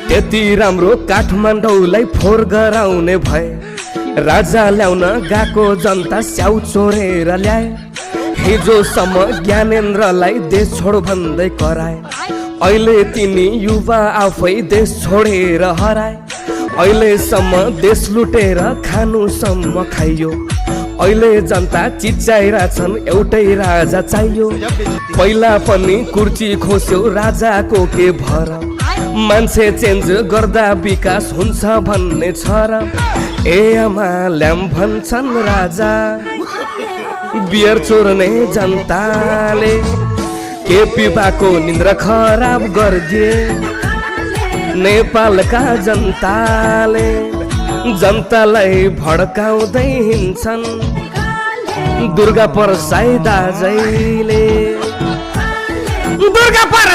त्यति राम्रो काठमाडौँलाई फोहोर गराउने भए राजा ल्याउन गएको जनता स्याउ चोरेर ल्याए हिजोसम्म ज्ञानेन्द्रलाई देश छोड भन्दै कराए अहिले तिनी युवा आफै देश छोडेर हराए अहिलेसम्म देश लुटेर खानुसम्म खाइयो अहिले जनता चिच्याइरहेछन् एउटै राजा चाहियो पहिला पनि कुर्ची खोस्यो राजाको के भर मान्छे चेन्ज गर्दा विकास हुन्छ भन्ने छ र ए आमा ल्याम भन्छन् राजा बियर चोर्ने जनताले केपी बाको निन्द्रा खराब गरिदिए नेपालका जनताले जनतालाई भड्काउँदै हिँड्छन् दुर्गा प्रसाई दाजैले